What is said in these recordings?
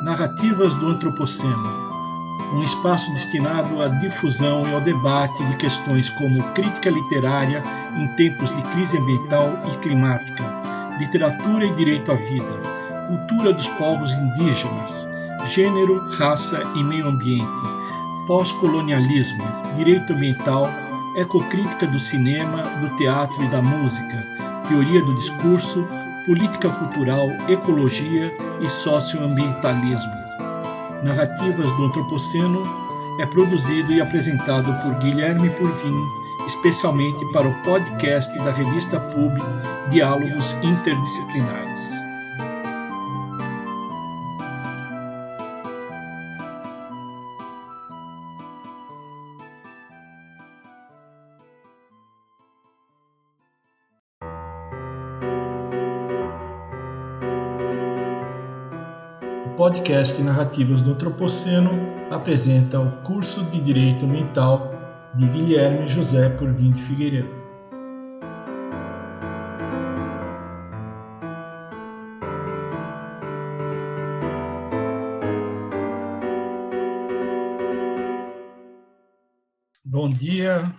Narrativas do Antropoceno, um espaço destinado à difusão e ao debate de questões como crítica literária em tempos de crise ambiental e climática, literatura e direito à vida, cultura dos povos indígenas, gênero, raça e meio ambiente, pós-colonialismo, direito ambiental, ecocrítica do cinema, do teatro e da música, teoria do discurso, política cultural, ecologia e socioambientalismo. Narrativas do Antropoceno é produzido e apresentado por Guilherme Purvin, especialmente para o podcast da revista PUB Diálogos Interdisciplinares. O podcast Narrativas do Antropoceno apresenta o curso de Direito Ambiental de Guilherme José Purvin de Figueiredo. Bom dia,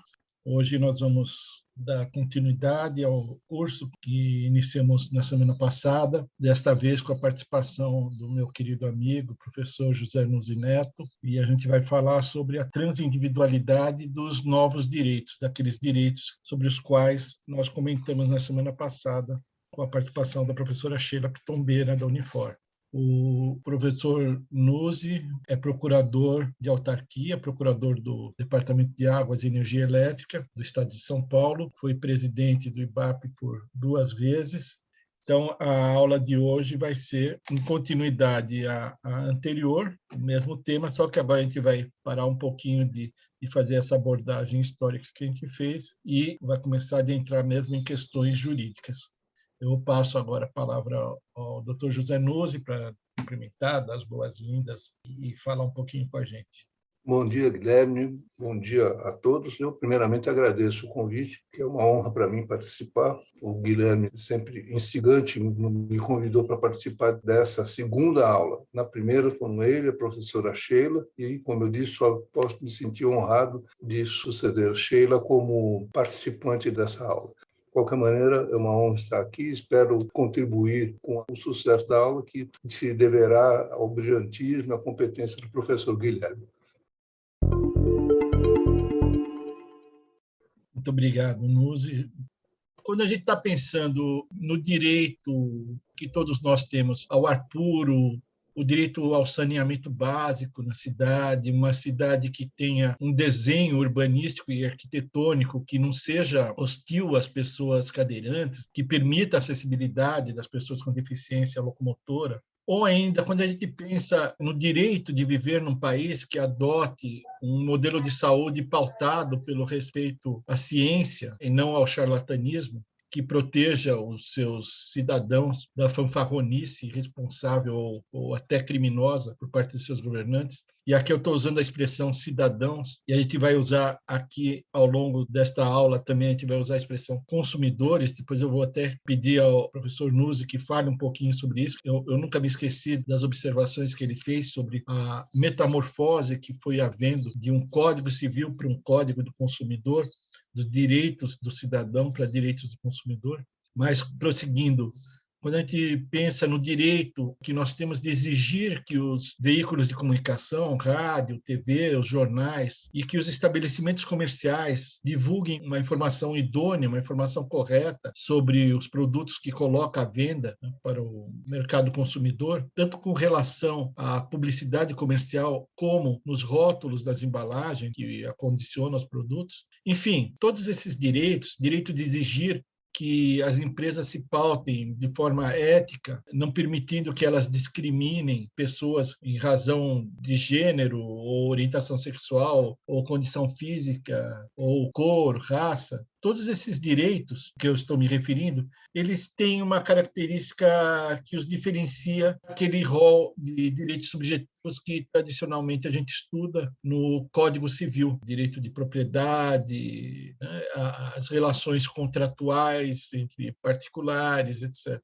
hoje nós vamos dar continuidade ao curso que iniciamos na semana passada, desta vez com a participação do meu querido amigo, professor José Nuzzi Neto, e a gente vai falar sobre a transindividualidade dos novos direitos, daqueles direitos sobre os quais nós comentamos na semana passada, com a participação da professora Sheila Pitombeira, da Unifor. O professor Nuzzi é procurador de autarquia, procurador do Departamento de Águas e Energia Elétrica do Estado de São Paulo, foi presidente do IBAP por 2 vezes. Então, a aula de hoje vai ser em continuidade à anterior, o mesmo tema, só que agora a gente vai parar um pouquinho de fazer essa abordagem histórica que a gente fez e vai começar a entrar mesmo em questões jurídicas. Eu passo agora a palavra ao Dr. José Nuzzi para cumprimentar, dar as boas-vindas e falar um pouquinho com a gente. Bom dia, Guilherme. Bom dia a todos. Eu, primeiramente, agradeço o convite, que é uma honra para mim participar. O Guilherme, sempre instigante, me convidou para participar dessa segunda aula. Na primeira, com ele, a professora Sheila, e, como eu disse, só posso me sentir honrado de suceder Sheila como participante dessa aula. De qualquer maneira, é uma honra estar aqui. Espero contribuir com o sucesso da aula, que se deverá ao brilhantismo e à competência do professor Guilherme. Muito obrigado, Nuzzi. Quando a gente está pensando no direito que todos nós temos ao ar puro, o direito ao saneamento básico na cidade, uma cidade que tenha um desenho urbanístico e arquitetônico que não seja hostil às pessoas cadeirantes, que permita a acessibilidade das pessoas com deficiência locomotora, ou ainda, quando a gente pensa no direito de viver num país que adote um modelo de saúde pautado pelo respeito à ciência e não ao charlatanismo, que proteja os seus cidadãos da fanfarronice irresponsável ou até criminosa por parte de seus governantes. E aqui eu estou usando a expressão cidadãos, e a gente vai usar aqui, ao longo desta aula, também a gente vai usar a expressão consumidores. Depois eu vou até pedir ao professor Nuzzi que fale um pouquinho sobre isso. Eu nunca me esqueci das observações que ele fez sobre a metamorfose que foi havendo de um código civil para um código do consumidor, dos direitos do cidadão para direitos do consumidor. Mas, prosseguindo, quando a gente pensa no direito que nós temos de exigir que os veículos de comunicação, rádio, TV, os jornais, e que os estabelecimentos comerciais divulguem uma informação idônea, uma informação correta sobre os produtos que coloca à venda, né, para o mercado consumidor, tanto com relação à publicidade comercial como nos rótulos das embalagens que acondicionam os produtos. Enfim, todos esses direitos, direito de exigir que as empresas se pautem de forma ética, não permitindo que elas discriminem pessoas em razão de gênero, ou orientação sexual, ou condição física, ou cor, raça. Todos esses direitos que eu estou me referindo, eles têm uma característica que os diferencia daquele rol de direitos subjetivos que tradicionalmente a gente estuda no Código Civil, direito de propriedade, né, as relações contratuais entre particulares, etc.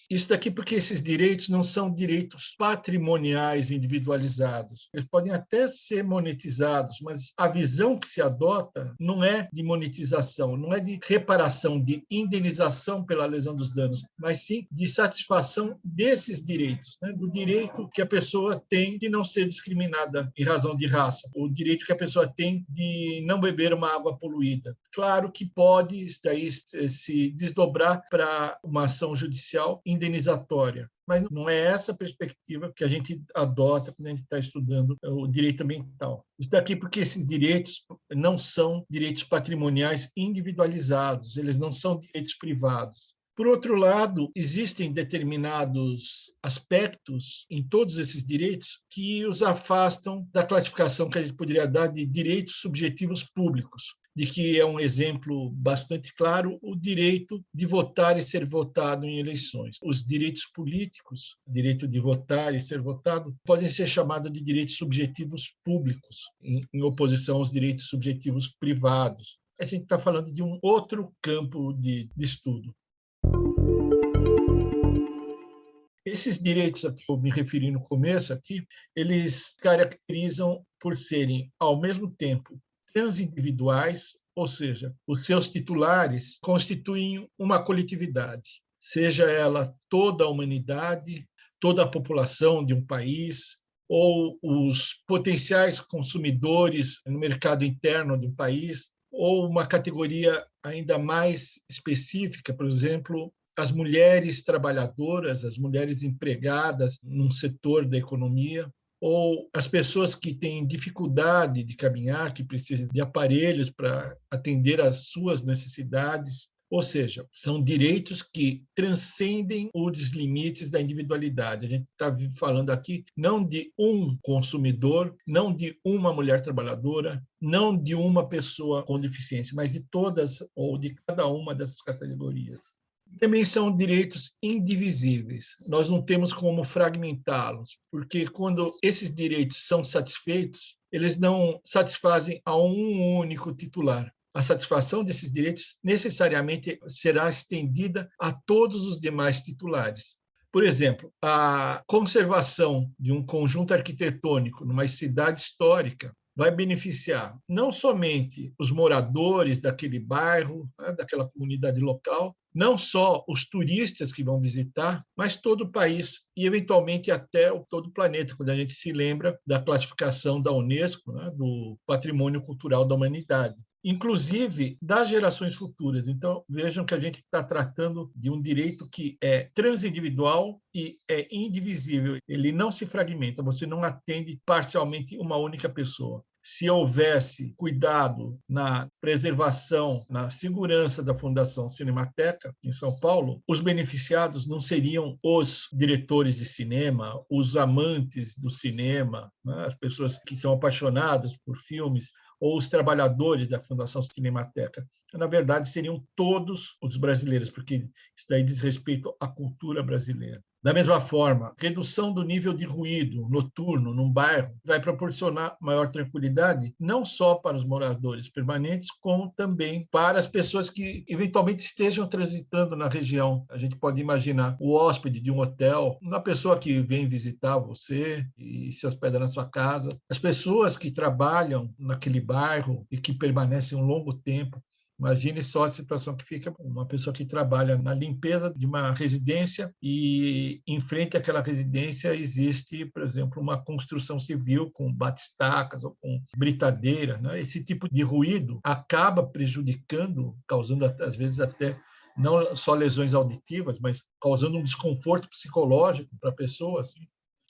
Isso daqui porque esses direitos não são direitos patrimoniais individualizados. Eles podem até ser monetizados, mas a visão que se adota não é de monetização, não é de reparação, de indenização pela lesão dos danos, mas sim de satisfação desses direitos, né? Do direito que a pessoa tem de não ser discriminada em razão de raça, o direito que a pessoa tem de não beber uma água poluída. Claro que pode isso daí se desdobrar para uma ação judicial indenizatória, mas não é essa perspectiva que a gente adota quando a gente está estudando o direito ambiental. Isso daqui porque esses direitos não são direitos patrimoniais individualizados, eles não são direitos privados. Por outro lado, existem determinados aspectos em todos esses direitos que os afastam da classificação que a gente poderia dar de direitos subjetivos públicos, de que é um exemplo bastante claro o direito de votar e ser votado em eleições. Os direitos políticos, o direito de votar e ser votado, podem ser chamados de direitos subjetivos públicos, em oposição aos direitos subjetivos privados. A gente está falando de um outro campo de estudo. Esses direitos a que eu me referi no começo aqui, eles caracterizam por serem, ao mesmo tempo, transindividuais, ou seja, os seus titulares constituem uma coletividade, seja ela toda a humanidade, toda a população de um país, ou os potenciais consumidores no mercado interno de um país, ou uma categoria ainda mais específica, por exemplo, as mulheres trabalhadoras, as mulheres empregadas num setor da economia, ou as pessoas que têm dificuldade de caminhar, que precisam de aparelhos para atender às suas necessidades. Ou seja, são direitos que transcendem os limites da individualidade. A gente está falando aqui não de um consumidor, não de uma mulher trabalhadora, não de uma pessoa com deficiência, mas de todas ou de cada uma dessas categorias. Também são direitos indivisíveis. Nós não temos como fragmentá-los, porque quando esses direitos são satisfeitos, eles não satisfazem a um único titular. A satisfação desses direitos necessariamente será estendida a todos os demais titulares. Por exemplo, a conservação de um conjunto arquitetônico numa cidade histórica vai beneficiar não somente os moradores daquele bairro, né, daquela comunidade local, não só os turistas que vão visitar, mas todo o país e, eventualmente, até todo o planeta, quando a gente se lembra da classificação da Unesco, né, do Patrimônio Cultural da Humanidade, inclusive das gerações futuras. Então, vejam que a gente está tratando de um direito que é transindividual e é indivisível. Ele não se fragmenta, você não atende parcialmente uma única pessoa. Se houvesse cuidado na preservação, na segurança da Fundação Cinemateca, em São Paulo, os beneficiados não seriam os diretores de cinema, os amantes do cinema, né? As pessoas que são apaixonadas por filmes, ou os trabalhadores da Fundação Cinemateca. Na verdade, seriam todos os brasileiros, porque isso daí diz respeito à cultura brasileira. Da mesma forma, redução do nível de ruído noturno num bairro vai proporcionar maior tranquilidade não só para os moradores permanentes, como também para as pessoas que eventualmente estejam transitando na região. A gente pode imaginar o hóspede de um hotel, uma pessoa que vem visitar você e se hospeda na sua casa, as pessoas que trabalham naquele bairro e que permanecem um longo tempo. Imagine só a situação que fica uma pessoa que trabalha na limpeza de uma residência e em frente àquela residência existe, por exemplo, uma construção civil com batistacas ou com britadeira, né? Esse tipo de ruído acaba prejudicando, causando às vezes até não só lesões auditivas, mas causando um desconforto psicológico para a pessoa, assim,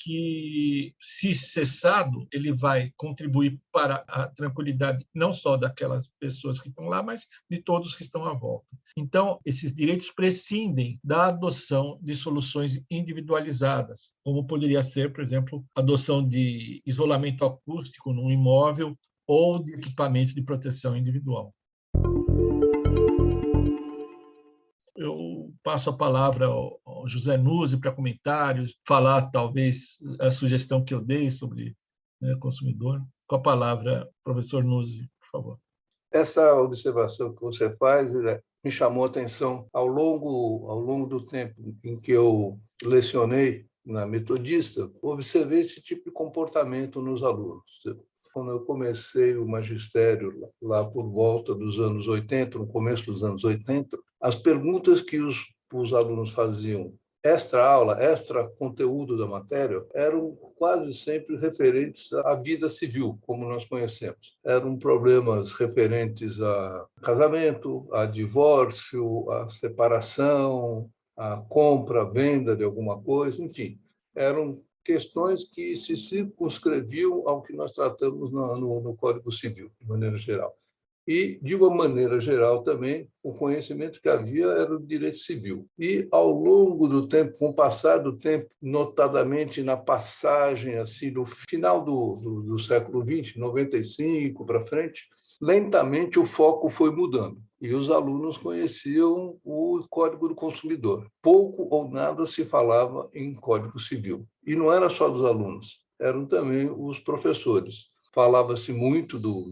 que, se cessado, ele vai contribuir para a tranquilidade não só daquelas pessoas que estão lá, mas de todos que estão à volta. Então, esses direitos prescindem da adoção de soluções individualizadas, como poderia ser, por exemplo, a adoção de isolamento acústico num imóvel ou de equipamento de proteção individual. eu passo a palavra ao José Nuzzi para comentários, falar talvez a sugestão que eu dei sobre, né, consumidor. Com a palavra, professor Nuzzi, por favor. Essa observação que você faz me chamou a atenção ao longo do tempo em que eu lecionei na Metodista, observei esse tipo de comportamento nos alunos. Quando eu comecei o magistério lá por volta dos anos 80, no começo dos anos 80, as perguntas que os alunos faziam extra aula, extra conteúdo da matéria, eram quase sempre referentes à vida civil, como nós conhecemos. Eram problemas referentes a casamento, a divórcio, a separação, a compra, a venda de alguma coisa, enfim. Eram questões que se circunscreviam ao que nós tratamos no Código Civil, de maneira geral. E, de uma maneira geral também, o conhecimento que havia era o direito civil. E, ao longo do tempo, com o passar do tempo, notadamente na passagem, assim, no final do século XX, 95 para frente, lentamente o foco foi mudando. E os alunos conheciam o Código do Consumidor. Pouco ou nada se falava em Código Civil. E não era só dos alunos, eram também os professores. Falava-se muito do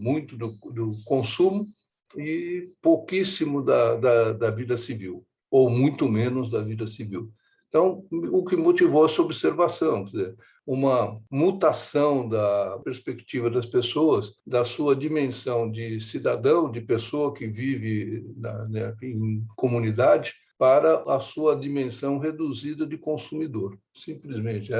consumo e pouquíssimo da vida civil, ou muito menos da vida civil. Então, o que motivou essa observação, quer dizer, uma mutação da perspectiva das pessoas, da sua dimensão de cidadão, de pessoa que vive em comunidade, para a sua dimensão reduzida de consumidor. Simplesmente.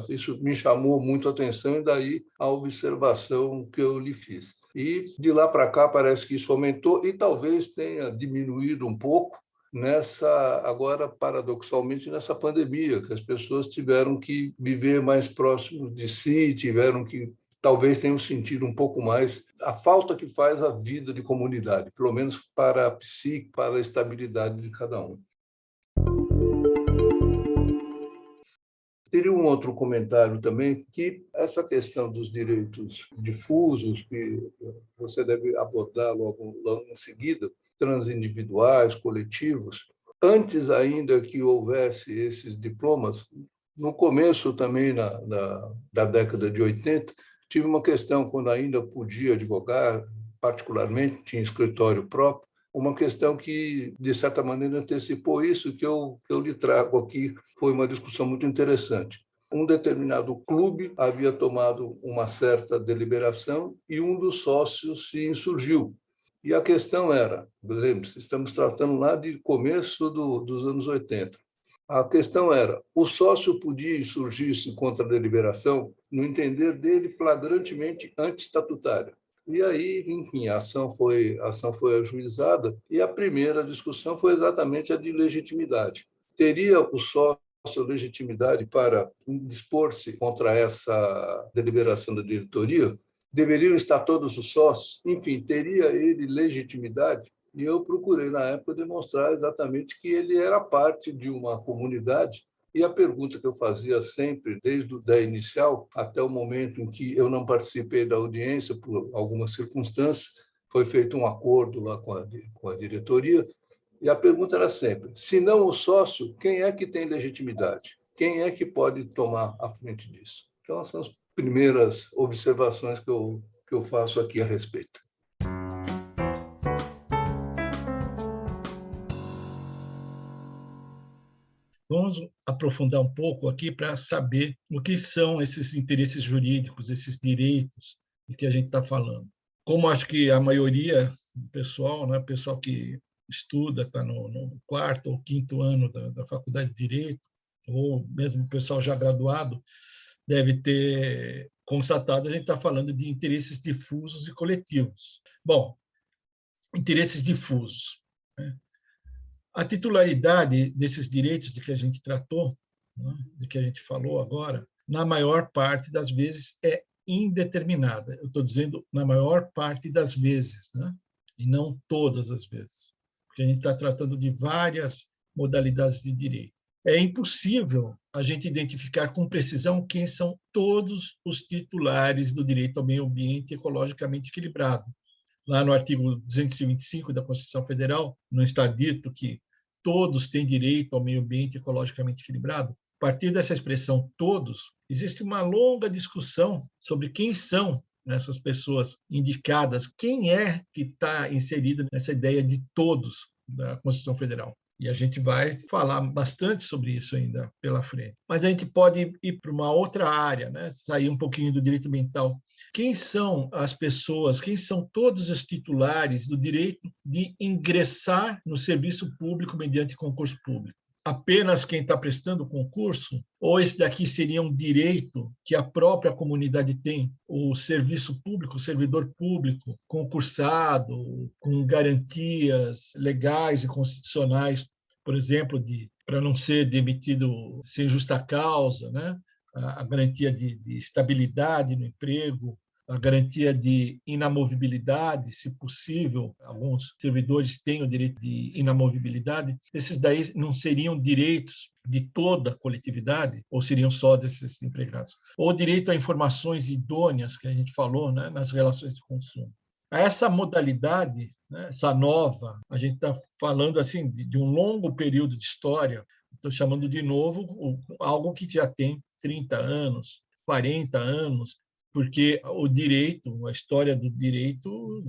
Isso me chamou muito a atenção e daí a observação que eu lhe fiz. E de lá para cá parece que isso aumentou e talvez tenha diminuído um pouco agora, paradoxalmente, nessa pandemia, que as pessoas tiveram que viver mais próximo de si, tiveram que talvez tenham sentido um pouco mais a falta que faz a vida de comunidade, pelo menos para a psique, para a estabilidade de cada um. Teria um outro comentário também, que essa questão dos direitos difusos, que você deve abordar logo em seguida, transindividuais, coletivos, antes ainda que houvesse esses diplomas, no começo também da década de 80, tive uma questão, quando ainda podia advogar, particularmente, tinha escritório próprio, uma questão que, de certa maneira, antecipou isso, que eu lhe trago aqui, foi uma discussão muito interessante. Um determinado clube havia tomado uma certa deliberação e um dos sócios se insurgiu. E a questão era, lembre-se, estamos tratando lá de começo dos anos 80. A questão era, o sócio podia insurgir-se contra a deliberação, no entender dele, flagrantemente antestatutária. E aí, enfim, a ação foi ajuizada e a primeira discussão foi exatamente a de legitimidade. Teria o sócio legitimidade para dispor-se contra essa deliberação da diretoria? Deveriam estar todos os sócios? Enfim, teria ele legitimidade? E eu procurei, na época, demonstrar exatamente que ele era parte de uma comunidade. E a pergunta que eu fazia sempre, desde o da inicial até o momento em que eu não participei da audiência, por algumas circunstâncias, foi feito um acordo lá com a diretoria, e a pergunta era sempre, se não o sócio, quem é que tem legitimidade? Quem é que pode tomar a frente disso? Então, são as primeiras observações que eu faço aqui a respeito. Vamos aprofundar um pouco aqui para saber o que são esses interesses jurídicos, esses direitos de que a gente está falando. Como acho que a maioria do pessoal, né, pessoal que estuda, está no quarto ou quinto ano da faculdade de Direito, ou mesmo o pessoal já graduado, deve ter constatado, a gente está falando de interesses difusos e coletivos. Bom, interesses difusos, né? A titularidade desses direitos de que a gente tratou, né, de que a gente falou agora, na maior parte das vezes é indeterminada. Eu estou dizendo na maior parte das vezes, né? E não todas as vezes, porque a gente está tratando de várias modalidades de direito. É impossível a gente identificar com precisão quem são todos os titulares do direito ao meio ambiente ecologicamente equilibrado. Lá no artigo 225 da Constituição Federal, não está dito que todos têm direito ao meio ambiente ecologicamente equilibrado. A partir dessa expressão todos, existe uma longa discussão sobre quem são essas pessoas indicadas, quem é que está inserido nessa ideia de todos da Constituição Federal. E a gente vai falar bastante sobre isso ainda pela frente. Mas a gente pode ir para uma outra área, né? Sair um pouquinho do direito ambiental. Quem são as pessoas, quem são todos os titulares do direito de ingressar no serviço público mediante concurso público? Apenas quem está prestando o concurso? Ou esse daqui seria um direito que a própria comunidade tem? O serviço público, o servidor público, concursado, com garantias legais e constitucionais, por exemplo, para não ser demitido sem justa causa, né? A garantia de estabilidade no emprego, a garantia de inamovibilidade, se possível, alguns servidores têm o direito de inamovibilidade, esses daí não seriam direitos de toda a coletividade, ou seriam só desses empregados? Ou direito a informações idôneas, que a gente falou, né, nas relações de consumo. Essa modalidade, né, essa nova, a gente está falando assim de um longo período de história, estou chamando de novo algo que já tem 30 anos, 40 anos, porque o direito, a história do direito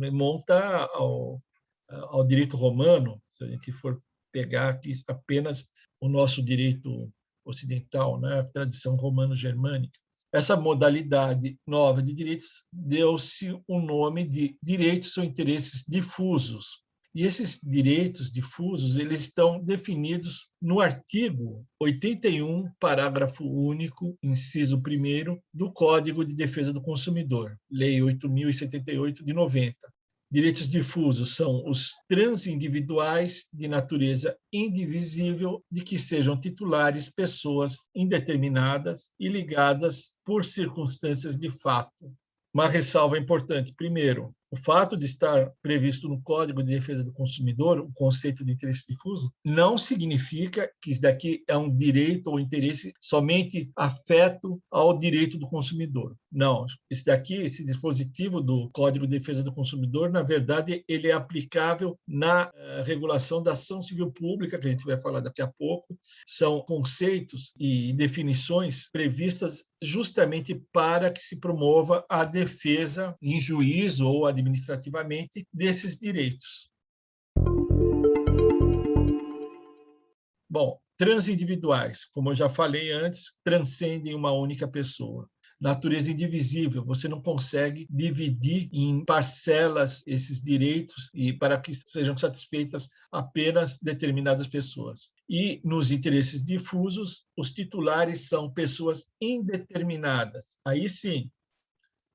remonta ao direito romano. Se a gente for pegar aqui apenas o nosso direito ocidental, né, a tradição romano-germânica, essa modalidade nova de direitos deu-se o nome de direitos ou interesses difusos. E esses direitos difusos, eles estão definidos no artigo 81, parágrafo único, inciso 1º, do Código de Defesa do Consumidor, Lei 8.078 de 90. Direitos difusos são os transindividuais de natureza indivisível de que sejam titulares pessoas indeterminadas e ligadas por circunstâncias de fato. Uma ressalva importante. Primeiro, o fato de estar previsto no Código de Defesa do Consumidor o conceito de interesse difuso não significa que isso daqui é um direito ou interesse somente afeto ao direito do consumidor. Não, isso daqui, esse dispositivo do Código de Defesa do Consumidor, na verdade, ele é aplicável na regulação da ação civil pública, que a gente vai falar daqui a pouco. São conceitos e definições previstas justamente para que se promova a defesa em juízo ou administrativamente desses direitos. Bom, transindividuais, como eu já falei antes, transcendem uma única pessoa. Natureza indivisível, você não consegue dividir em parcelas esses direitos e para que sejam satisfeitas apenas determinadas pessoas. E nos interesses difusos, os titulares são pessoas indeterminadas. Aí sim,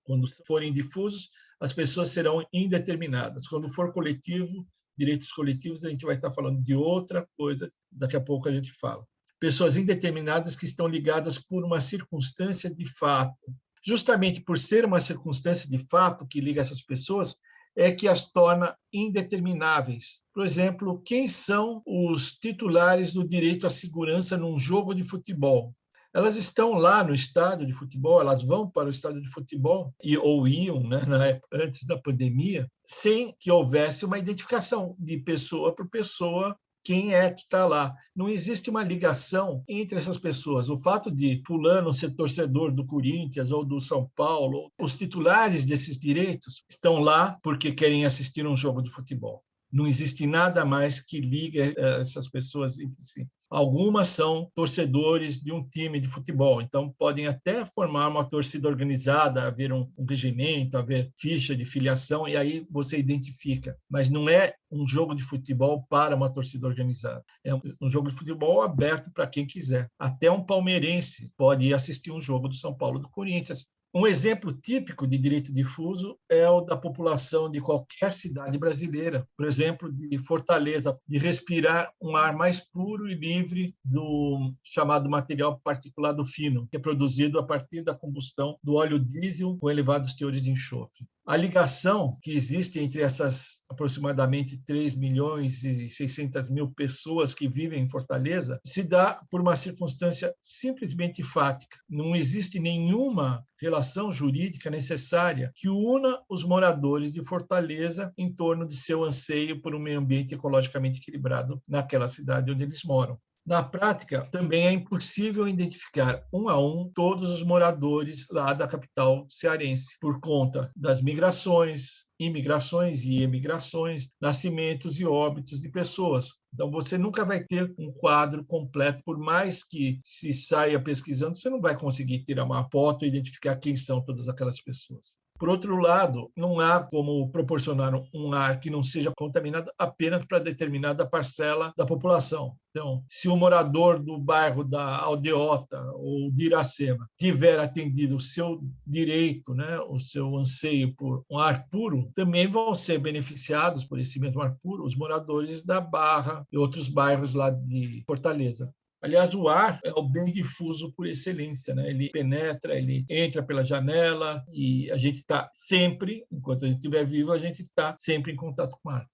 quando forem difusos, as pessoas serão indeterminadas. Quando for coletivo, direitos coletivos, a gente vai estar falando de outra coisa, daqui a pouco a gente fala. Pessoas indeterminadas que estão ligadas por uma circunstância de fato. Justamente por ser uma circunstância de fato que liga essas pessoas, é que as torna indetermináveis. Por exemplo, quem são os titulares do direito à segurança num jogo de futebol? Elas estão lá no estádio de futebol, elas vão para o estádio de futebol, ou iam, né, antes da pandemia, sem que houvesse uma identificação de pessoa por pessoa, quem é que está lá. Não existe uma ligação entre essas pessoas. O fato de fulano ser torcedor do Corinthians ou do São Paulo, os titulares desses direitos estão lá porque querem assistir um jogo de futebol. Não existe nada mais que liga essas pessoas entre si. Algumas são torcedores de um time de futebol, então podem até formar uma torcida organizada, haver um regimento, haver ficha de filiação, e aí você identifica. Mas não é um jogo de futebol para uma torcida organizada. É um jogo de futebol aberto para quem quiser. Até um palmeirense pode ir assistir um jogo do São Paulo, do Corinthians. Um exemplo típico de direito difuso é o da população de qualquer cidade brasileira, por exemplo, de Fortaleza, de respirar um ar mais puro e livre do chamado material particulado fino, que é produzido a partir da combustão do óleo diesel com elevados teores de enxofre. A ligação que existe entre essas aproximadamente 3.600.000 pessoas que vivem em Fortaleza se dá por uma circunstância simplesmente fática. Não existe nenhuma relação jurídica necessária que una os moradores de Fortaleza em torno de seu anseio por um meio ambiente ecologicamente equilibrado naquela cidade onde eles moram. Na prática, também é impossível identificar um a um todos os moradores lá da capital cearense, por conta das migrações, imigrações e emigrações, nascimentos e óbitos de pessoas. Então, você nunca vai ter um quadro completo, por mais que se saia pesquisando, você não vai conseguir tirar uma foto e identificar quem são todas aquelas pessoas. Por outro lado, não há como proporcionar um ar que não seja contaminado apenas para determinada parcela da população. Então, se o morador do bairro da Aldeota ou de Iracema tiver atendido o seu direito, né, o seu anseio por um ar puro, também vão ser beneficiados por esse mesmo ar puro os moradores da Barra e outros bairros lá de Fortaleza. Aliás, o ar é o bem difuso por excelência, né? Ele penetra, ele entra pela janela e a gente está sempre, enquanto a gente estiver vivo, a gente está sempre em contato com o ar.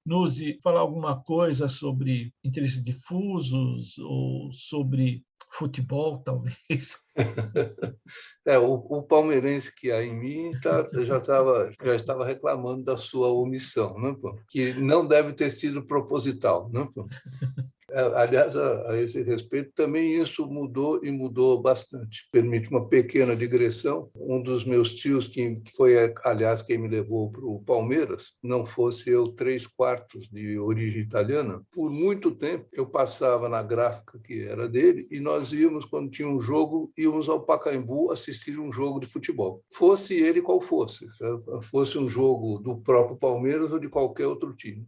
Nuzi, falar alguma coisa sobre interesses difusos ou sobre futebol, talvez? O palmeirense que há em mim já estava reclamando da sua omissão, né, pô? Que não deve ter sido proposital. Né, pô? Aliás, a esse respeito, também isso mudou e mudou bastante. Permite uma pequena digressão. Um dos meus tios, que foi, aliás, quem me levou para o Palmeiras, não fosse eu 3/4 de origem italiana, por muito tempo eu passava na gráfica que era dele e nós íamos, quando tinha um jogo, íamos ao Pacaembu assistir um jogo de futebol. Fosse ele qual fosse um jogo do próprio Palmeiras ou de qualquer outro time.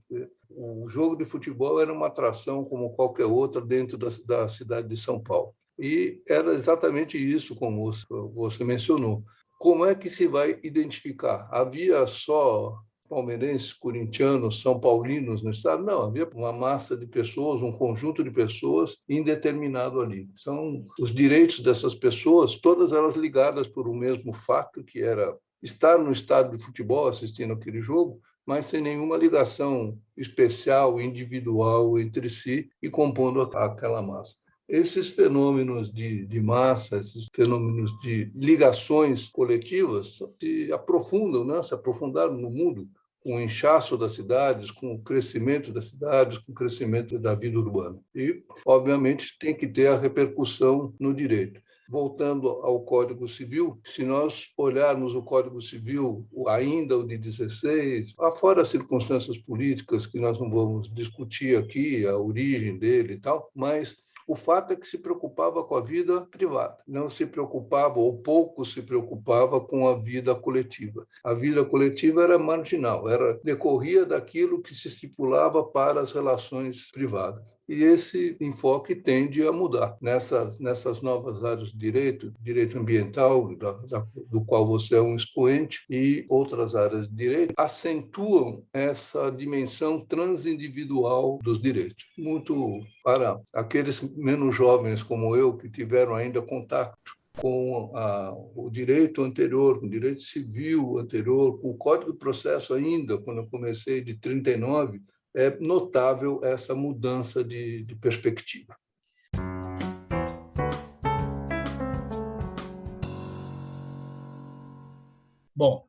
O jogo de futebol era uma atração como qualquer outra dentro da cidade de São Paulo. E era exatamente isso, como você mencionou. Como é que se vai identificar? Havia só palmeirenses, corintianos, são paulinos no estado? Não, havia uma massa de pessoas, um conjunto de pessoas indeterminado ali. São os direitos dessas pessoas, todas elas ligadas por um mesmo fato, que era estar no estádio de futebol assistindo aquele jogo, mas sem nenhuma ligação especial, individual entre si e compondo aquela massa. Esses fenômenos de massa, esses fenômenos de ligações coletivas se aprofundam, né? Se aprofundaram no mundo, com o inchaço das cidades, com o crescimento das cidades, com o crescimento da vida urbana. E, obviamente, tem que ter a repercussão no direito. Voltando ao Código Civil, se nós olharmos o Código Civil, ainda o de 16, afora as circunstâncias políticas que nós não vamos discutir aqui, a origem dele e tal, mas o fato é que se preocupava com a vida privada, não se preocupava, ou pouco se preocupava, com a vida coletiva. A vida coletiva era marginal, decorria daquilo que se estipulava para as relações privadas. E esse enfoque tende a mudar. Nessas novas áreas de direito ambiental, do qual você é um expoente, e outras áreas de direito, acentuam essa dimensão transindividual dos direitos. Muito para aqueles menos jovens como eu, que tiveram ainda contato com o direito anterior, com o direito civil anterior, com o Código de Processo ainda, quando eu comecei, de 39, é notável essa mudança de perspectiva. Bom,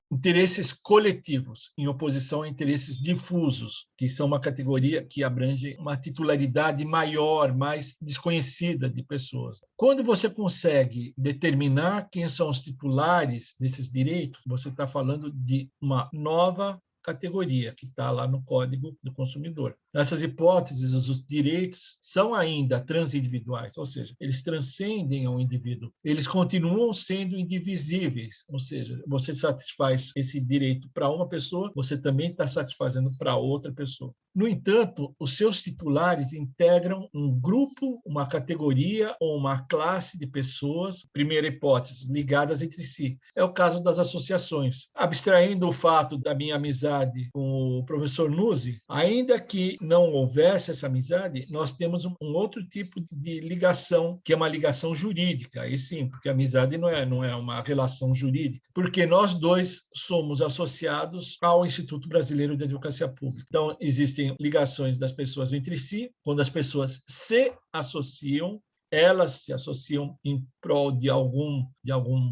interesses coletivos em oposição a interesses difusos, que são uma categoria que abrange uma titularidade maior, mais desconhecida de pessoas. Quando você consegue determinar quem são os titulares desses direitos, você está falando de uma nova categoria que está lá no Código do Consumidor. Nessas hipóteses, os direitos são ainda transindividuais, ou seja, eles transcendem ao indivíduo. Eles continuam sendo indivisíveis, ou seja, você satisfaz esse direito para uma pessoa, você também está satisfazendo para outra pessoa. No entanto, os seus titulares integram um grupo, uma categoria ou uma classe de pessoas, primeira hipótese, ligadas entre si. É o caso das associações. Abstraindo o fato da minha amizade com o professor Nuzzi, ainda que não houvesse essa amizade, nós temos um outro tipo de ligação, que é uma ligação jurídica. Aí sim, porque a amizade não é uma relação jurídica, porque nós dois somos associados ao Instituto Brasileiro de Advocacia Pública. Então, existem ligações das pessoas entre si, quando as pessoas se associam, elas se associam em prol de algum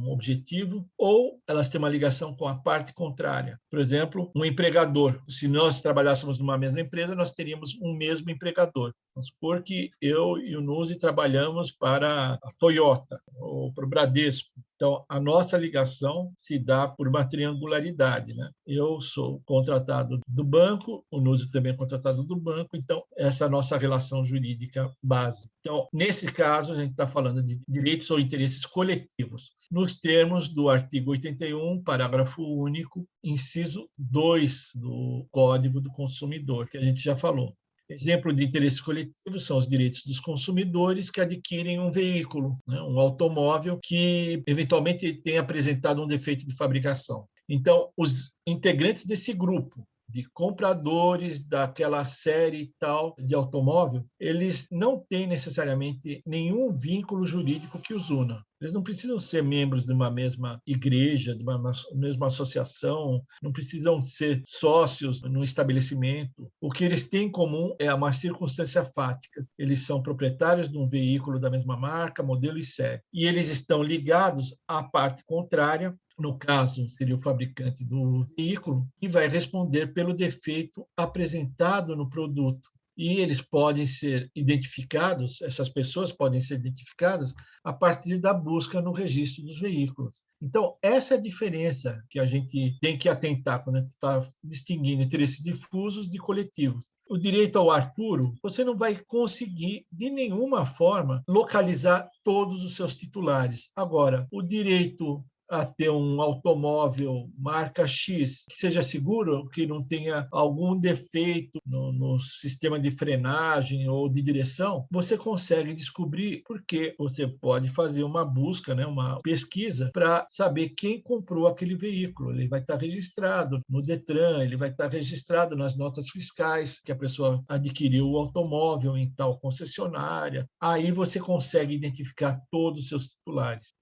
objetivo, ou elas têm uma ligação com a parte contrária. Por exemplo, um empregador. Se nós trabalhássemos numa mesma empresa, nós teríamos um mesmo empregador. Vamos supor que eu e o Nuzzi trabalhamos para a Toyota ou para o Bradesco. Então, a nossa ligação se dá por uma triangularidade, né? Eu sou contratado do banco, o Nuzzi também é contratado do banco, então, essa é a nossa relação jurídica base. Então, nesse caso, a gente está falando de direitos ou interesses coletivos, nos termos do artigo 81, parágrafo único, inciso 2 do Código do Consumidor, que a gente já falou. Exemplo de interesse coletivo são os direitos dos consumidores que adquirem um veículo, né, um automóvel que eventualmente tenha apresentado um defeito de fabricação. Então, os integrantes desse grupo de compradores daquela série tal de automóvel, eles não têm necessariamente nenhum vínculo jurídico que os una. Eles não precisam ser membros de uma mesma igreja, de uma mesma associação, não precisam ser sócios no estabelecimento. O que eles têm em comum é uma circunstância fática. Eles são proprietários de um veículo da mesma marca, modelo e série. E eles estão ligados à parte contrária, no caso, seria o fabricante do veículo, que vai responder pelo defeito apresentado no produto. E eles podem ser identificados, essas pessoas podem ser identificadas a partir da busca no registro dos veículos. Então, essa é a diferença que a gente tem que atentar quando a gente está distinguindo interesses difusos de coletivos. O direito ao ar puro, você não vai conseguir, de nenhuma forma, localizar todos os seus titulares. Agora, o direito a ter um automóvel marca X que seja seguro, que não tenha algum defeito no sistema de frenagem ou de direção, você consegue descobrir, porque você pode fazer uma busca, né, uma pesquisa para saber quem comprou aquele veículo. Ele vai estar registrado no Detran, ele vai estar registrado nas notas fiscais que a pessoa adquiriu o automóvel em tal concessionária. Aí você consegue identificar todos os seus titulares.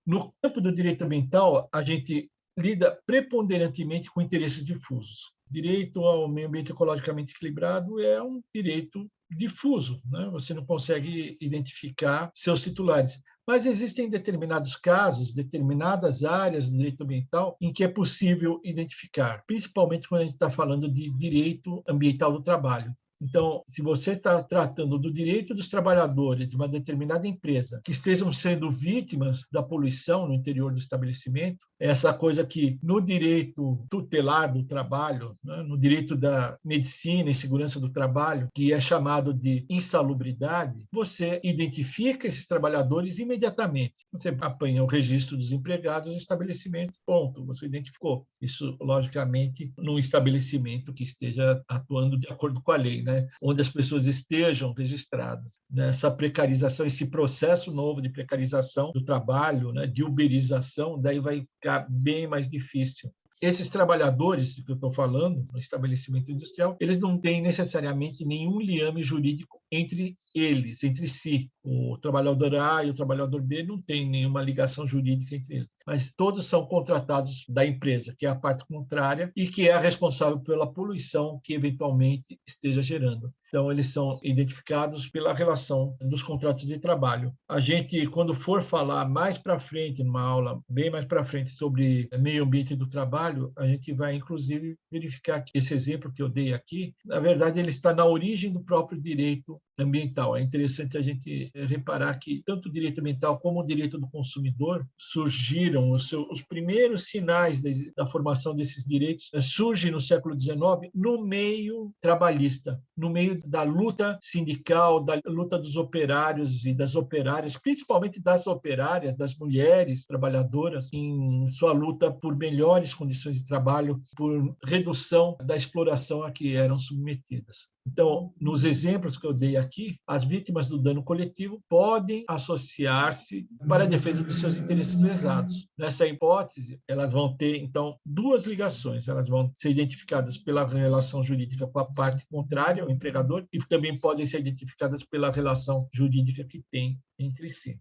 No campo do direito ambiental, a gente lida preponderantemente com interesses difusos. Direito ao meio ambiente ecologicamente equilibrado é um direito difuso, né? Você não consegue identificar seus titulares. Mas existem determinados casos, determinadas áreas do direito ambiental em que é possível identificar, principalmente quando a gente está falando de direito ambiental do trabalho. Então, se você está tratando do direito dos trabalhadores de uma determinada empresa que estejam sendo vítimas da poluição no interior do estabelecimento, essa coisa que no direito tutelar do trabalho, né, no direito da medicina e segurança do trabalho, que é chamado de insalubridade, você identifica esses trabalhadores imediatamente. Você apanha o registro dos empregados do estabelecimento, ponto, você identificou. Isso, logicamente, num estabelecimento que esteja atuando de acordo com a lei, né? Onde as pessoas estejam registradas. Essa precarização, esse processo novo de precarização do trabalho, né, de uberização, daí vai ficar bem mais difícil. Esses trabalhadores que eu estou falando, no estabelecimento industrial, eles não têm necessariamente nenhum liame jurídico entre eles, entre si. O trabalhador A e o trabalhador B não têm nenhuma ligação jurídica entre eles. Mas todos são contratados da empresa, que é a parte contrária e que é a responsável pela poluição que eventualmente esteja gerando. Então, eles são identificados pela relação dos contratos de trabalho. A gente, quando for falar mais para frente, numa aula bem mais para frente sobre meio ambiente do trabalho, a gente vai, inclusive, verificar que esse exemplo que eu dei aqui, na verdade, ele está na origem do próprio direito ambiental. É interessante a gente reparar que tanto o direito ambiental como o direito do consumidor surgiram surgiram, os primeiros sinais da formação desses direitos surgem no século XIX no meio trabalhista, no meio da luta sindical, da luta dos operários e das operárias, principalmente das operárias, das mulheres trabalhadoras, em sua luta por melhores condições de trabalho, por redução da exploração a que eram submetidas. Então, nos exemplos que eu dei aqui, as vítimas do dano coletivo podem associar-se para a defesa dos seus interesses lesados. Nessa hipótese, elas vão ter, então, duas ligações. Elas vão ser identificadas pela relação jurídica com a parte contrária, o empregador, e também podem ser identificadas pela relação jurídica que tem entre si.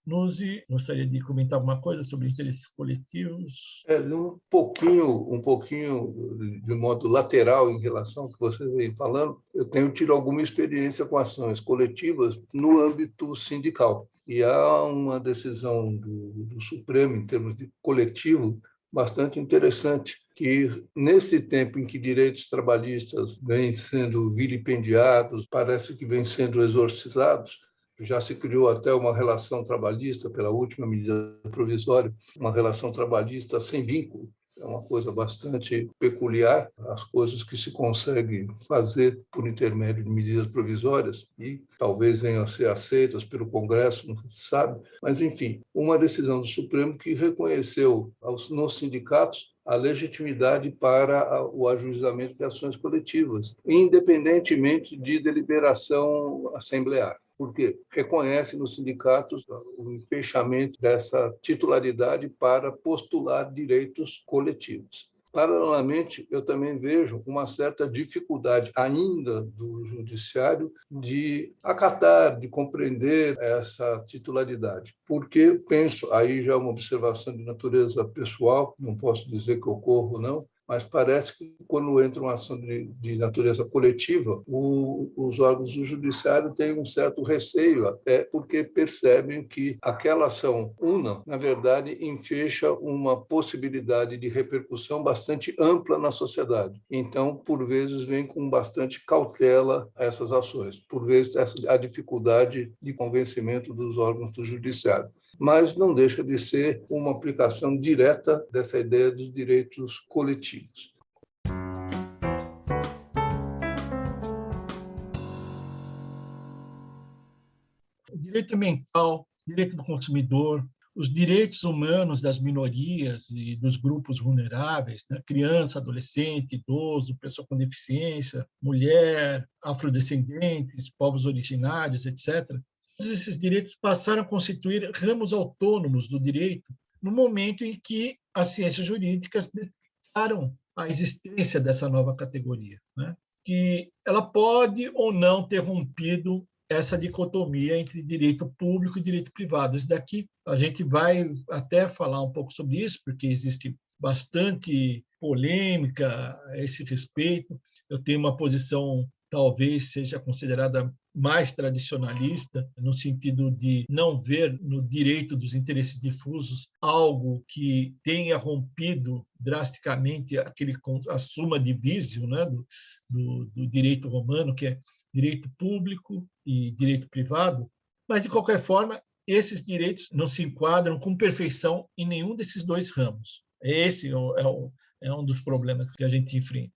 Nuzi, gostaria de comentar alguma coisa sobre interesses coletivos? Um pouquinho de modo lateral em relação ao que você vem falando, eu tenho tido alguma experiência com ações coletivas no âmbito sindical. E há uma decisão do Supremo, em termos de coletivo, bastante interessante, que nesse tempo em que direitos trabalhistas vêm sendo vilipendiados, parece que vêm sendo exorcizados, já se criou até uma relação trabalhista pela última medida provisória, uma relação trabalhista sem vínculo. É uma coisa bastante peculiar, as coisas que se conseguem fazer por intermédio de medidas provisórias e talvez venham a ser aceitas pelo Congresso, não se sabe. Mas, enfim, uma decisão do Supremo que reconheceu nos sindicatos a legitimidade para o ajuizamento de ações coletivas, independentemente de deliberação assemblear. Porque reconhece nos sindicatos o fechamento dessa titularidade para postular direitos coletivos. Paralelamente, eu também vejo uma certa dificuldade ainda do judiciário de acatar, de compreender essa titularidade. Porque penso, aí já é uma observação de natureza pessoal, não posso dizer que ocorra ou não, mas parece que quando entra uma ação de natureza coletiva, os órgãos do judiciário têm um certo receio, até porque percebem que aquela ação una, na verdade, enfecha uma possibilidade de repercussão bastante ampla na sociedade. Então, por vezes, vem com bastante cautela essas ações, por vezes, a dificuldade de convencimento dos órgãos do judiciário. Mas não deixa de ser uma aplicação direta dessa ideia dos direitos coletivos. O direito ambiental, direito do consumidor, os direitos humanos das minorias e dos grupos vulneráveis, né? Criança, adolescente, idoso, pessoa com deficiência, mulher, afrodescendentes, povos originários, etc. Todos esses direitos passaram a constituir ramos autônomos do direito no momento em que as ciências jurídicas detectaram a existência dessa nova categoria, né? Que ela pode ou não ter rompido essa dicotomia entre direito público e direito privado. Isso daqui a gente vai até falar um pouco sobre isso, porque existe bastante polêmica a esse respeito. Eu tenho uma posição talvez seja considerada mais tradicionalista, no sentido de não ver no direito dos interesses difusos algo que tenha rompido drasticamente a summa divisio, né, do direito romano, que é direito público e direito privado, mas, de qualquer forma, esses direitos não se enquadram com perfeição em nenhum desses dois ramos. Esse é um dos problemas que a gente enfrenta.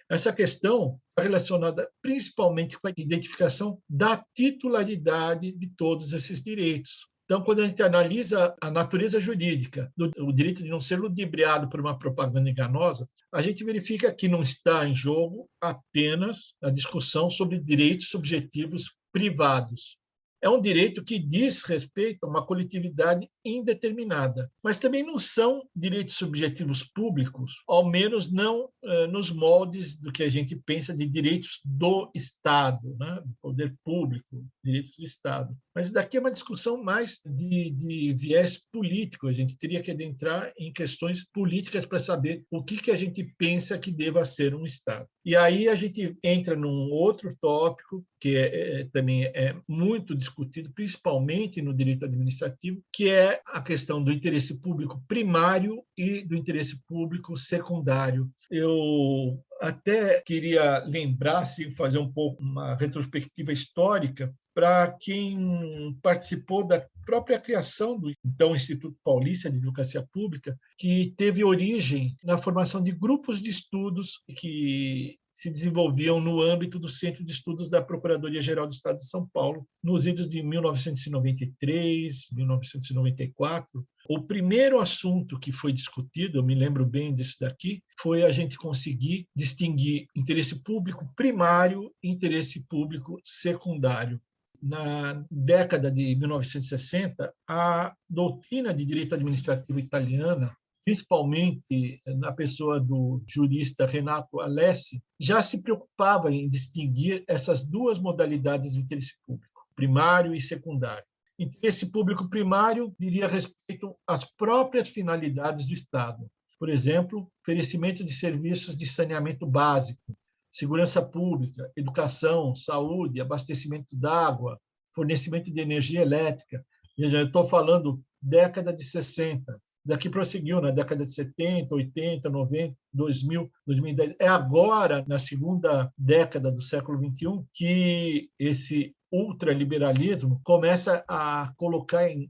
Essa questão está relacionada principalmente com a identificação da titularidade de todos esses direitos. Então, quando a gente analisa a natureza jurídica do direito de não ser ludibriado por uma propaganda enganosa, a gente verifica que não está em jogo apenas a discussão sobre direitos subjetivos privados. É um direito que diz respeito a uma coletividade indeterminada, mas também não são direitos subjetivos públicos, ao menos não nos moldes do que a gente pensa de direitos do Estado, né? Do poder público, direitos do Estado. Mas daqui é uma discussão mais de viés político. A gente teria que adentrar em questões políticas para saber o que a gente pensa que deva ser um Estado. E aí a gente entra num outro tópico que também é muito discutido, principalmente no direito administrativo, que é a questão do interesse público primário e do interesse público secundário. Eu até queria lembrar, assim, fazer um pouco uma retrospectiva histórica para quem participou da própria criação do então Instituto Paulista de Advocacia Pública, que teve origem na formação de grupos de estudos que se desenvolviam no âmbito do Centro de Estudos da Procuradoria-Geral do Estado de São Paulo, nos idos de 1993, 1994. O primeiro assunto que foi discutido, eu me lembro bem disso daqui, foi a gente conseguir distinguir interesse público primário e interesse público secundário. Na década de 1960, a doutrina de direito administrativo italiana, principalmente na pessoa do jurista Renato Alessi, já se preocupava em distinguir essas duas modalidades de interesse público, primário e secundário. Interesse público primário diria respeito às próprias finalidades do Estado. Por exemplo, oferecimento de serviços de saneamento básico, segurança pública, educação, saúde, abastecimento d'água, fornecimento de energia elétrica. Veja, eu estou falando década de 60. Daqui prosseguiu na década de 70, 80, 90, 2000, 2010. É agora, na segunda década do século XXI, que esse ultraliberalismo começa a colocar em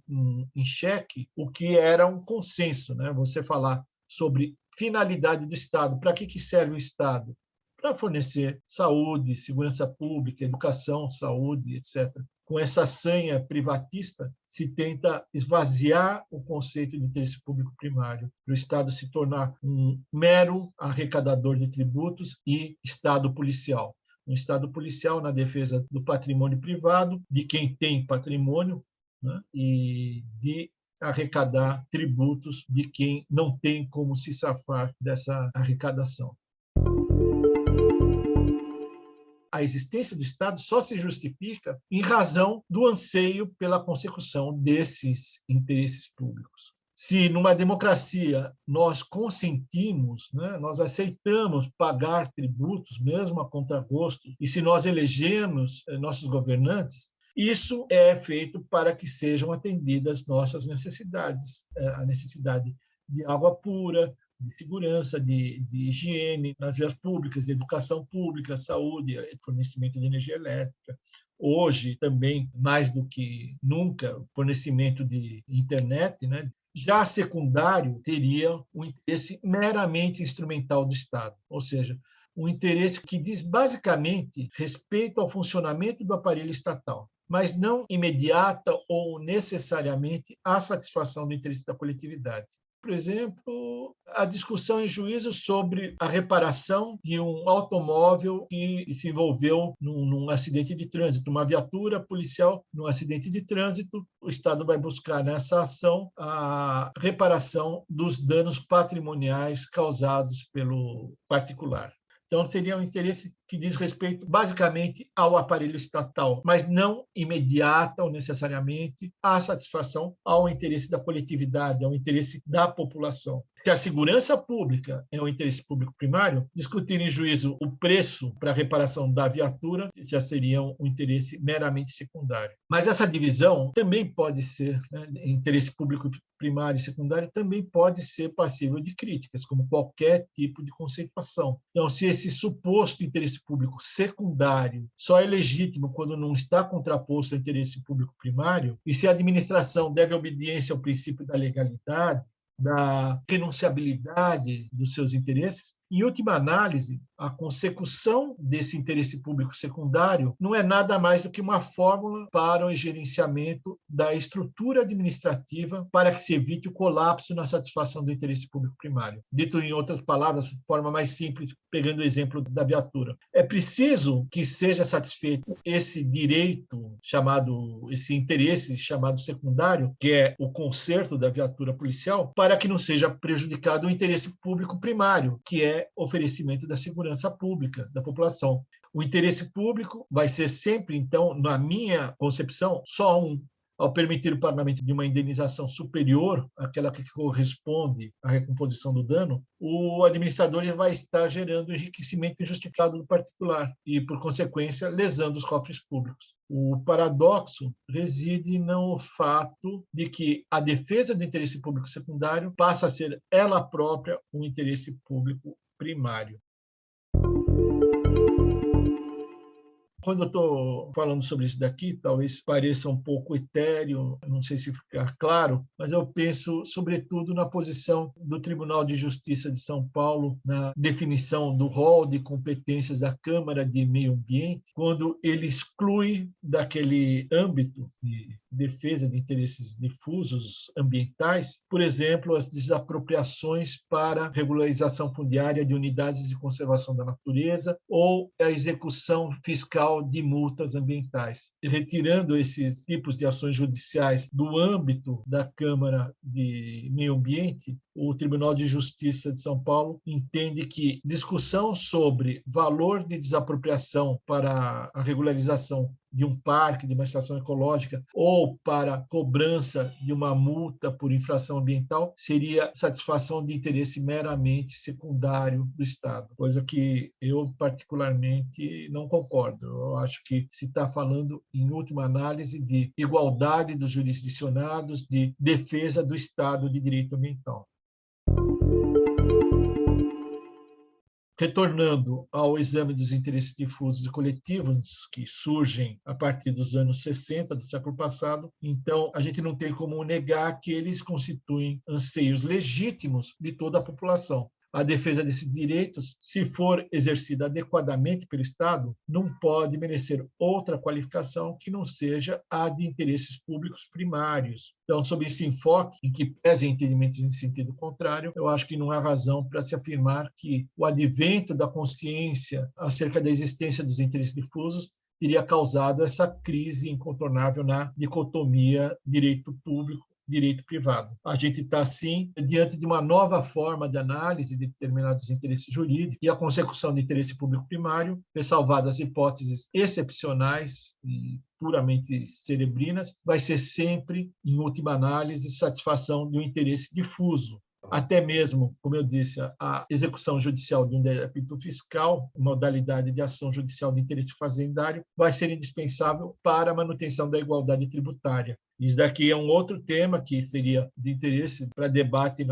xeque o que era um consenso, né? Você falar sobre finalidade do Estado. Para que serve o Estado? Para fornecer saúde, segurança pública, educação, saúde, etc. Com essa sanha privatista, se tenta esvaziar o conceito de interesse público primário, para o Estado se tornar um mero arrecadador de tributos e Estado policial. Um Estado policial na defesa do patrimônio privado, de quem tem patrimônio, né, e de arrecadar tributos de quem não tem como se safar dessa arrecadação. A existência do Estado só se justifica em razão do anseio pela consecução desses interesses públicos. Se numa democracia nós consentimos, né, nós aceitamos pagar tributos, mesmo a contragosto, e se nós elegemos nossos governantes, isso é feito para que sejam atendidas nossas necessidades, a necessidade de água pura, de segurança, de higiene nas vias públicas, de educação pública, saúde, fornecimento de energia elétrica. Hoje, também, mais do que nunca, fornecimento de internet, né? Já secundário teria um interesse meramente instrumental do Estado, ou seja, um interesse que diz basicamente respeito ao funcionamento do aparelho estatal, mas não imediata ou necessariamente à satisfação do interesse da coletividade. Por exemplo, a discussão em juízo sobre a reparação de um automóvel que se envolveu num acidente de trânsito, uma viatura policial num acidente de trânsito. O Estado vai buscar nessa ação a reparação dos danos patrimoniais causados pelo particular. Então, seria um interesse que diz respeito basicamente ao aparelho estatal, mas não imediata ou necessariamente à satisfação ao interesse da coletividade, ao interesse da população. Se a segurança pública é o interesse público primário, discutir em juízo o preço para a reparação da viatura já seria um interesse meramente secundário. Mas essa divisão também pode ser, né, interesse público primário e secundário também pode ser passível de críticas, como qualquer tipo de conceituação. Então, se esse suposto interesse público secundário só é legítimo quando não está contraposto ao interesse público primário, e se a administração deve obediência ao princípio da legalidade, da renunciabilidade dos seus interesses, em última análise, a consecução desse interesse público secundário não é nada mais do que uma fórmula para o gerenciamento da estrutura administrativa para que se evite o colapso na satisfação do interesse público primário. Dito em outras palavras, de forma mais simples, pegando o exemplo da viatura. É preciso que seja satisfeito esse direito chamado, esse interesse chamado secundário, que é o conserto da viatura policial, para que não seja prejudicado o interesse público primário, que é oferecimento da segurança pública da população. O interesse público vai ser sempre, então, na minha concepção, só um. Ao permitir o pagamento de uma indenização superior àquela que corresponde à recomposição do dano, o administrador vai estar gerando enriquecimento injustificado do particular e, por consequência, lesando os cofres públicos. O paradoxo reside no fato de que a defesa do interesse público secundário passa a ser ela própria um interesse público primário. quando eu estou falando sobre isso daqui, talvez pareça um pouco etéreo, não sei se ficar claro, mas eu penso, sobretudo, na posição do Tribunal de Justiça de São Paulo na definição do rol de competências da Câmara de Meio Ambiente, quando ele exclui daquele âmbito de defesa de interesses difusos ambientais, por exemplo, as desapropriações para regularização fundiária de unidades de conservação da natureza ou a execução fiscal de multas ambientais. Retirando esses tipos de ações judiciais do âmbito da Câmara de Meio Ambiente, o Tribunal de Justiça de São Paulo entende que discussão sobre valor de desapropriação para a regularização de um parque, de uma estação ecológica, ou para cobrança de uma multa por infração ambiental, seria satisfação de interesse meramente secundário do Estado, coisa que eu particularmente não concordo. Eu acho que se está falando, em última análise, de igualdade dos jurisdicionados, de defesa do Estado de direito ambiental. Retornando ao exame dos interesses difusos e coletivos, que surgem a partir dos anos 60 do século passado, então a gente não tem como negar que eles constituem anseios legítimos de toda a população. A defesa desses direitos, se for exercida adequadamente pelo Estado, não pode merecer outra qualificação que não seja a de interesses públicos primários. Então, sob esse enfoque, em que pese entendimentos em sentido contrário, eu acho que não há razão para se afirmar que o advento da consciência acerca da existência dos interesses difusos teria causado essa crise incontornável na dicotomia direito público direito privado. A gente está, sim, diante de uma nova forma de análise de determinados interesses jurídicos e a consecução de interesse público primário, ressalvadas as hipóteses excepcionais e puramente cerebrinas, vai ser sempre, em última análise, satisfação de um interesse difuso. Até mesmo, como eu disse, a execução judicial de um débito fiscal, modalidade de ação judicial de interesse fazendário, vai ser indispensável para a manutenção da igualdade tributária. Isso daqui é um outro tema que seria de interesse para debate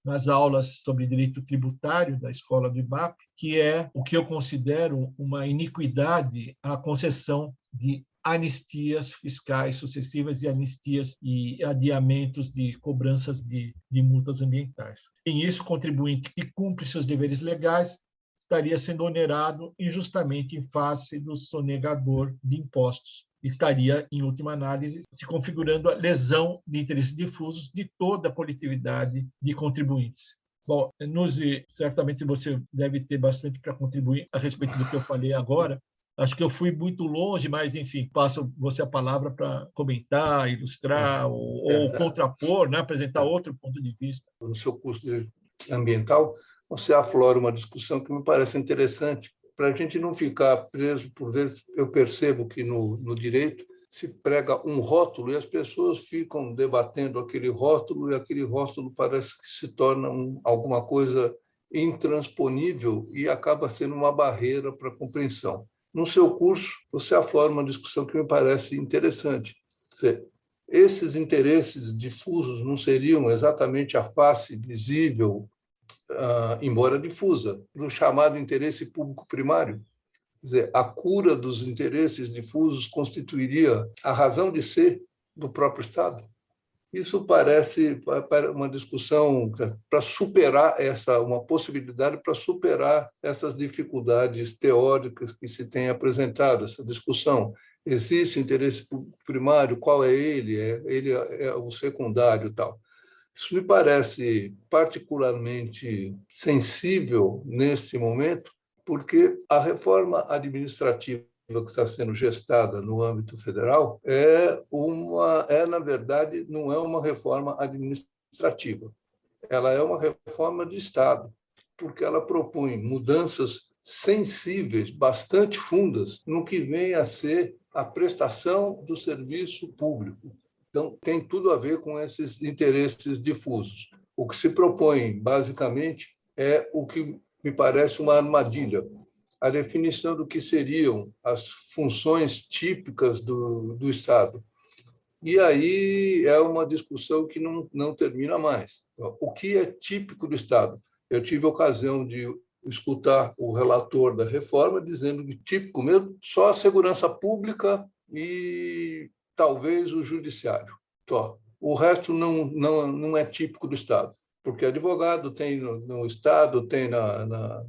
nas aulas sobre direito tributário da escola do IBAP, que é o que eu considero uma iniquidade a concessão de anistias fiscais sucessivas e anistias e adiamentos de cobranças de multas ambientais. Em isso, o contribuinte que cumpre seus deveres legais estaria sendo onerado injustamente em face do sonegador de impostos. E estaria, em última análise, se configurando a lesão de interesses difusos de toda a coletividade de contribuintes. Bom, Nuzi, certamente você deve ter bastante para contribuir a respeito do que eu falei agora. Acho que eu fui muito longe, mas, enfim, passo você a palavra para comentar, ilustrar ou contrapor, né? Apresentar outro ponto de vista. No seu curso ambiental, você aflora uma discussão que me parece interessante, para a gente não ficar preso, por vezes, eu percebo que no direito se prega um rótulo e as pessoas ficam debatendo aquele rótulo e aquele rótulo parece que se torna alguma coisa intransponível e acaba sendo uma barreira para a compreensão. No seu curso, você aflora uma discussão que me parece interessante. Esses interesses difusos não seriam exatamente a face visível, embora difusa, do chamado interesse público primário? Quer dizer, a cura dos interesses difusos constituiria a razão de ser do próprio Estado? Isso parece uma discussão para superar uma possibilidade para superar essas dificuldades teóricas que se tem apresentado, essa discussão. Existe interesse primário, qual é ele? Ele é o secundário e tal. Isso me parece particularmente sensível neste momento, porque a reforma administrativa que está sendo gestada no âmbito federal na verdade, não é uma reforma administrativa. Ela é uma reforma de Estado, porque ela propõe mudanças sensíveis, bastante fundas, no que vem a ser a prestação do serviço público. Então, tem tudo a ver com esses interesses difusos. O que se propõe, basicamente, é o que me parece uma armadilha, a definição do que seriam as funções típicas do Estado. E aí é uma discussão que não termina mais. O que é típico do Estado? Eu tive a ocasião de escutar o relator da reforma dizendo que típico mesmo só a segurança pública e talvez o judiciário. Só. O resto não é típico do Estado, porque advogado tem no Estado, tem na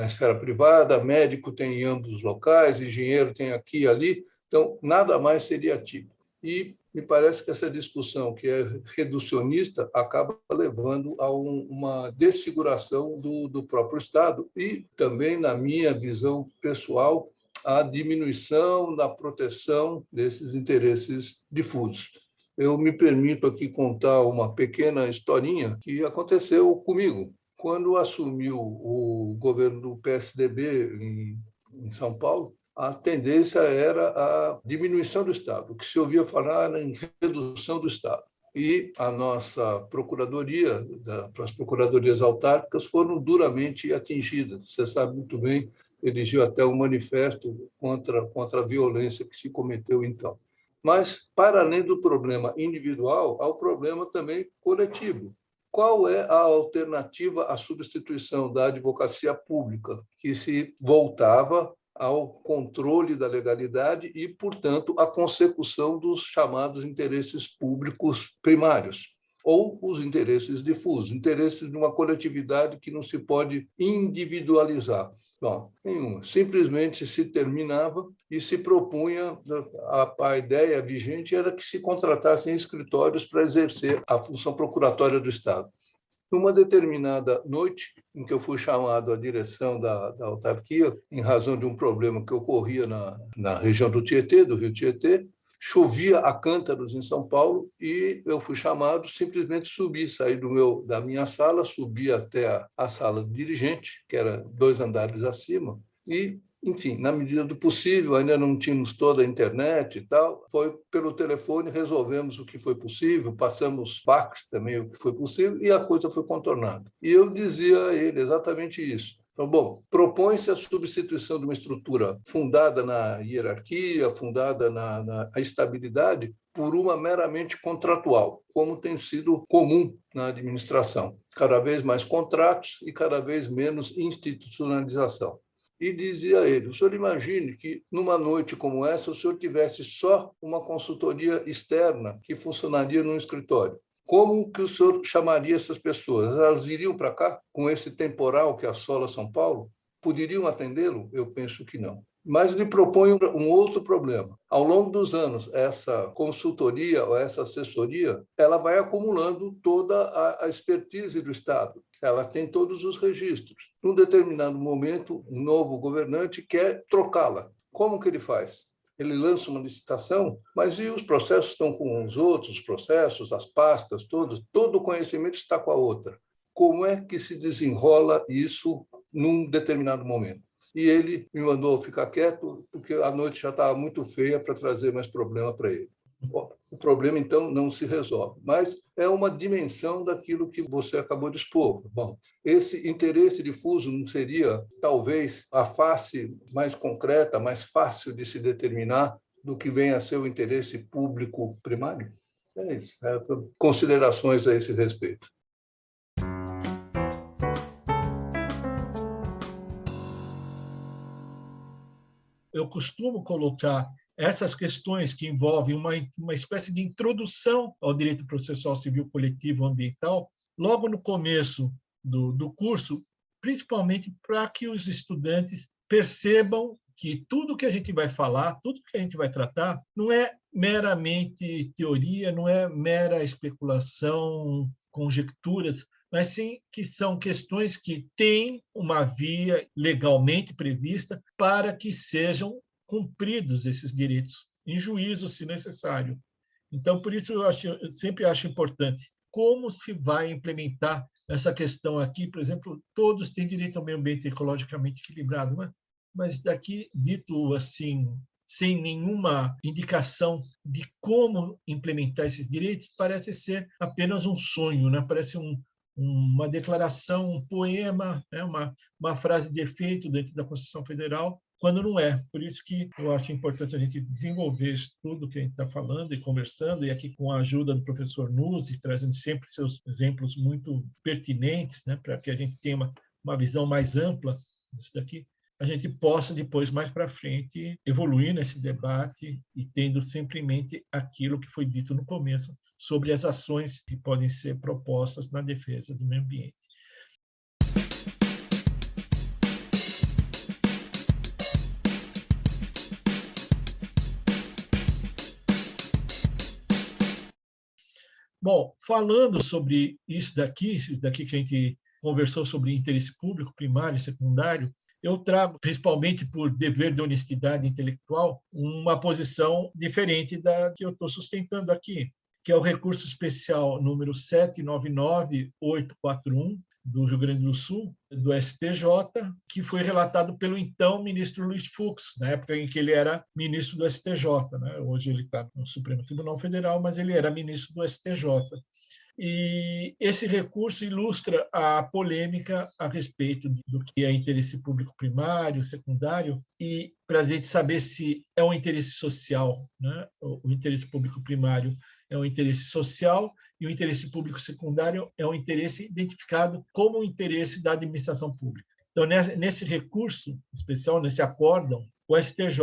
esfera privada, médico tem em ambos os locais, engenheiro tem aqui e ali, então nada mais seria típico. E me parece que essa discussão, que é reducionista, acaba levando a uma desfiguração do próprio Estado e também, na minha visão pessoal, a diminuição da proteção desses interesses difusos. Eu me permito aqui contar uma pequena historinha que aconteceu comigo. Quando assumiu o governo do PSDB em São Paulo, a tendência era a diminuição do Estado. O que se ouvia falar era em redução do Estado. E a nossa procuradoria, as procuradorias autárquicas, foram duramente atingidas. Você sabe muito bem, erigiu até um manifesto contra a violência que se cometeu então. Mas, para além do problema individual, há o problema também coletivo. Qual é a alternativa à substituição da advocacia pública, que se voltava ao controle da legalidade e, portanto, à consecução dos chamados interesses públicos primários, ou os interesses difusos, interesses de uma coletividade que não se pode individualizar? Bom, nenhuma. Simplesmente se terminava e se propunha, a ideia vigente era que se contratassem escritórios para exercer a função procuratória do Estado. Numa determinada noite, em que eu fui chamado à direção da autarquia, em razão de um problema que ocorria na região do Tietê, do Rio Tietê, chovia a cântaros em São Paulo e eu fui chamado, simplesmente subi, saí da minha sala, subi até a sala do dirigente, que era 2 andares acima, e enfim, na medida do possível, ainda não tínhamos toda a internet e tal, foi pelo telefone, resolvemos o que foi possível, passamos fax também o que foi possível e a coisa foi contornada. E eu dizia a ele exatamente isso. Então, bom, propõe-se a substituição de uma estrutura fundada na hierarquia, fundada na estabilidade, por uma meramente contratual, como tem sido comum na administração. Cada vez mais contratos e cada vez menos institucionalização. E dizia a ele, o senhor imagine que numa noite como essa o senhor tivesse só uma consultoria externa que funcionaria num escritório. Como que o senhor chamaria essas pessoas? Elas viriam para cá com esse temporal que assola São Paulo? Poderiam atendê-lo? Eu penso que não. Mas lhe proponho um outro problema. Ao longo dos anos, essa consultoria ou essa assessoria, ela vai acumulando toda a expertise do Estado. Ela tem todos os registros. Num determinado momento, um novo governante quer trocá-la. Como que ele faz? Ele lança uma licitação, mas e os processos estão com os outros processos, as pastas, todo o conhecimento está com a outra. Como é que se desenrola isso num determinado momento? E ele me mandou ficar quieto, porque a noite já estava muito feia para trazer mais problema para ele. O problema, então, não se resolve, mas é uma dimensão daquilo que você acabou de expor. Bom, esse interesse difuso não seria, talvez, a face mais concreta, mais fácil de se determinar do que vem a ser o interesse público primário? É isso. Considerações a esse respeito. Eu costumo colocar essas questões que envolvem uma espécie de introdução ao direito processual civil coletivo ambiental, logo no começo do curso, principalmente para que os estudantes percebam que tudo que a gente vai falar, tudo que a gente vai tratar, não é meramente teoria, não é mera especulação, conjecturas, mas sim que são questões que têm uma via legalmente prevista para que sejam cumpridos esses direitos, em juízo, se necessário. Então, por isso, eu sempre acho importante como se vai implementar essa questão aqui. Por exemplo, todos têm direito ao meio ambiente ecologicamente equilibrado, mas daqui, dito assim, sem nenhuma indicação de como implementar esses direitos, parece ser apenas um sonho, né? Parece uma declaração, um poema, né? uma frase de efeito dentro da Constituição Federal, quando não é. Por isso que eu acho importante a gente desenvolver isso tudo que a gente está falando e conversando, e aqui com a ajuda do professor Nuzzi, trazendo sempre seus exemplos muito pertinentes, né, para que a gente tenha uma visão mais ampla disso daqui, a gente possa depois, mais para frente, evoluir nesse debate e tendo sempre em mente aquilo que foi dito no começo sobre as ações que podem ser propostas na defesa do meio ambiente. Bom, falando sobre isso daqui que a gente conversou sobre interesse público, primário e secundário, eu trago, principalmente por dever de honestidade intelectual, uma posição diferente da que eu estou sustentando aqui, que é o recurso especial número 799841, do Rio Grande do Sul, do STJ, que foi relatado pelo então ministro Luiz Fux, na época em que ele era ministro do STJ. Né? Hoje ele está no Supremo Tribunal Federal, mas ele era ministro do STJ. E esse recurso ilustra a polêmica a respeito do que é interesse público primário, secundário, e para a gente saber se é um interesse social, né? O interesse público primário é um interesse social e o interesse público secundário é um interesse identificado como um interesse da administração pública. Então, nesse recurso especial, nesse acórdão, o STJ,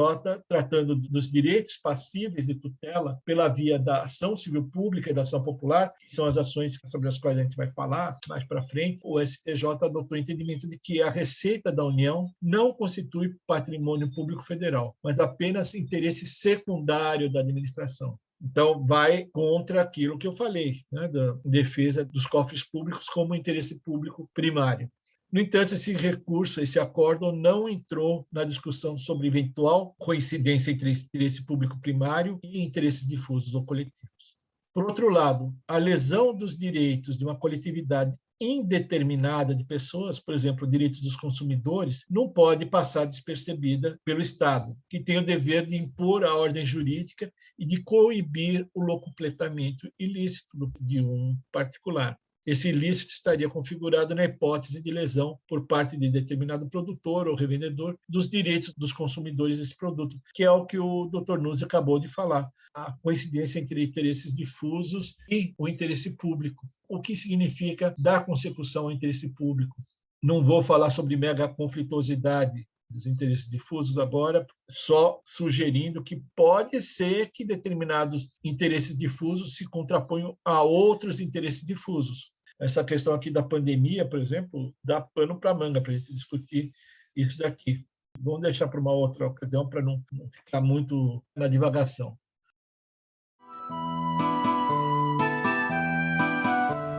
tratando dos direitos passíveis de tutela pela via da ação civil pública e da ação popular, que são as ações sobre as quais a gente vai falar mais para frente, o STJ adotou o entendimento de que a receita da União não constitui patrimônio público federal, mas apenas interesse secundário da administração. Então, vai contra aquilo que eu falei, né, da defesa dos cofres públicos como interesse público primário. No entanto, esse recurso, esse acórdão, não entrou na discussão sobre eventual coincidência entre interesse público primário e interesses difusos ou coletivos. Por outro lado, a lesão dos direitos de uma coletividade indeterminada de pessoas, por exemplo, direitos dos consumidores, não pode passar despercebida pelo Estado, que tem o dever de impor a ordem jurídica e de coibir o locupletamento ilícito de um particular. Esse ilícito estaria configurado na hipótese de lesão por parte de determinado produtor ou revendedor dos direitos dos consumidores desse produto, que é o que o Dr. Nuzzi acabou de falar, a coincidência entre interesses difusos e o interesse público. O que significa dar consecução ao interesse público? Não vou falar sobre mega conflituosidade dos interesses difusos agora, só sugerindo que pode ser que determinados interesses difusos se contraponham a outros interesses difusos. Essa questão aqui da pandemia, por exemplo, dá pano para manga para a gente discutir isso daqui. Vamos deixar para uma outra ocasião para não ficar muito na divagação.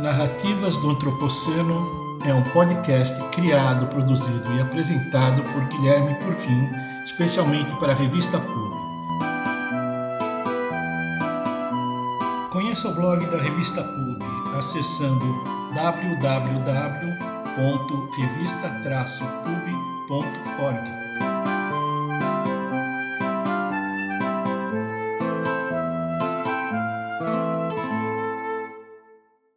Narrativas do Antropoceno é um podcast criado, produzido e apresentado por Guilherme Porfim, especialmente para a revista PUB. Conheça o blog da revista PUB acessando www.revista-pub.org.